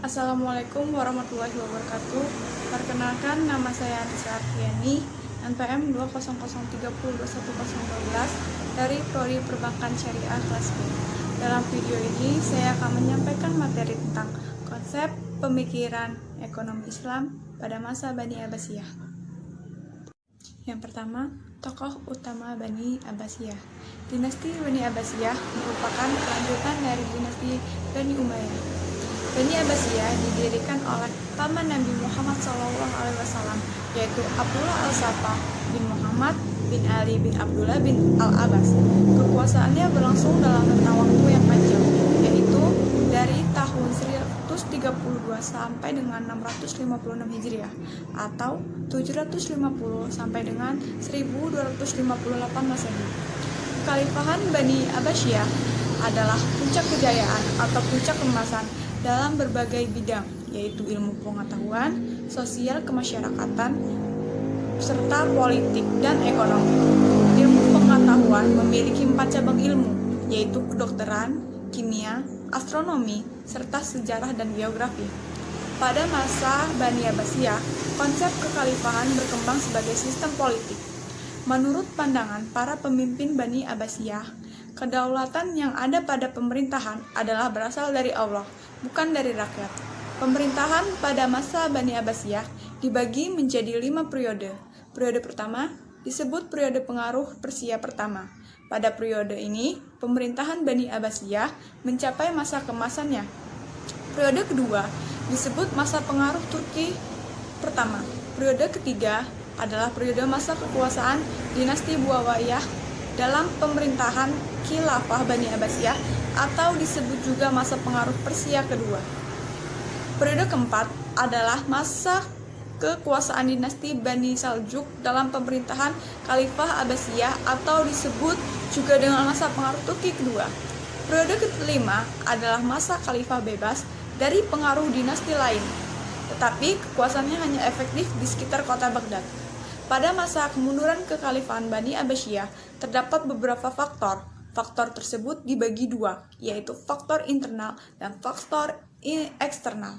Assalamualaikum warahmatullahi wabarakatuh. Perkenalkan, nama saya Anissa Arfiani, NPM 200302112 dari Prodi Perbankan Syariah kelas B. Dalam video ini, saya akan menyampaikan materi tentang konsep pemikiran ekonomi Islam pada masa Bani Abbasiyah. Yang pertama, tokoh utama Bani Abbasiyah. Dinasti Bani Abbasiyah merupakan kelanjutan dari dinasti Bani Umayyah. Bani Abbasiyah didirikan oleh paman Nabi Muhammad SAW, yaitu Abdullah al-Saffah bin Muhammad bin Ali bin Abdullah bin al-Abbas. Kekuasaannya berlangsung dalam rentang waktu yang panjang, yaitu dari tahun 132 sampai dengan 656 Hijriah atau 750 sampai dengan 1258 Masehi. Kekhalifahan Bani Abbasiyah adalah puncak kejayaan atau puncak kemasan dalam berbagai bidang, yaitu ilmu pengetahuan, sosial kemasyarakatan, serta politik dan ekonomi. Ilmu pengetahuan memiliki 4 cabang ilmu, yaitu kedokteran, kimia, astronomi, serta sejarah dan geografi. Pada masa Bani Abbasiyah, konsep kekhalifahan berkembang sebagai sistem politik. Menurut pandangan para pemimpin Bani Abbasiyah, kedaulatan yang ada pada pemerintahan adalah berasal dari Allah, bukan dari rakyat. Pemerintahan pada masa Bani Abbasiyah dibagi menjadi 5 periode. Periode pertama disebut periode pengaruh Persia pertama. Pada periode ini, pemerintahan Bani Abbasiyah mencapai masa kemasannya. Periode kedua disebut masa pengaruh Turki pertama. Periode ketiga adalah periode masa kekuasaan dinasti Buawaiyah dalam pemerintahan Khilafah Bani Abbasiyah atau disebut juga masa pengaruh Persia kedua. Periode keempat adalah masa kekuasaan dinasti Bani Saljuk dalam pemerintahan Khalifah Abbasiyah atau disebut juga dengan masa pengaruh Turki kedua. Periode kelima adalah masa Khalifah bebas dari pengaruh dinasti lain, tetapi kekuasaannya hanya efektif di sekitar kota Baghdad. Pada masa kemunduran kekhalifahan Bani Abbasiyah, terdapat beberapa faktor. Faktor tersebut dibagi 2, yaitu faktor internal dan faktor eksternal.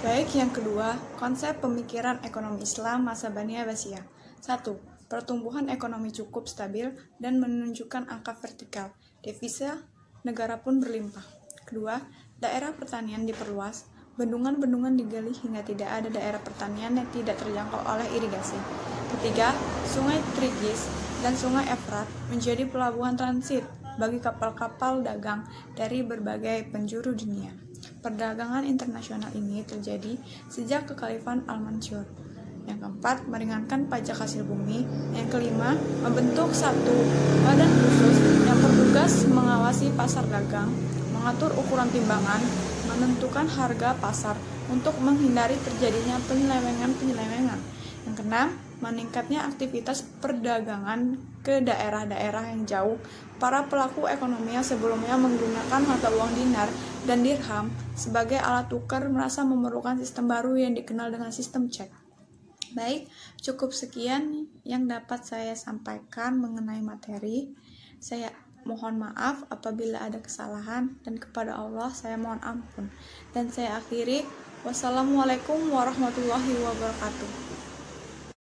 Baik, yang kedua, konsep pemikiran ekonomi Islam masa Bani Abbasiyah. 1. Pertumbuhan ekonomi cukup stabil dan menunjukkan angka vertikal. Devisa negara pun berlimpah. Kedua, daerah pertanian diperluas. Bendungan-bendungan digali hingga tidak ada daerah pertanian yang tidak terjangkau oleh irigasi. Ketiga, sungai Tigris dan sungai Efrat menjadi pelabuhan transit bagi kapal-kapal dagang dari berbagai penjuru dunia. Perdagangan internasional ini terjadi sejak kekhalifahan Al-Mansur. Yang keempat, meringankan pajak hasil bumi. Yang kelima, membentuk satu badan khusus yang bertugas mengawasi pasar dagang, mengatur ukuran timbangan, menentukan harga pasar untuk menghindari terjadinya penyelewengan. Yang keenam, meningkatnya aktivitas perdagangan ke daerah-daerah yang jauh. Para pelaku ekonomi yang sebelumnya menggunakan mata uang dinar dan dirham sebagai alat tukar merasa memerlukan sistem baru yang dikenal dengan sistem cek. Baik, cukup sekian yang dapat saya sampaikan mengenai materi. Saya mohon maaf apabila ada kesalahan, dan kepada Allah saya mohon ampun. Dan saya akhiri, wassalamualaikum warahmatullahi wabarakatuh.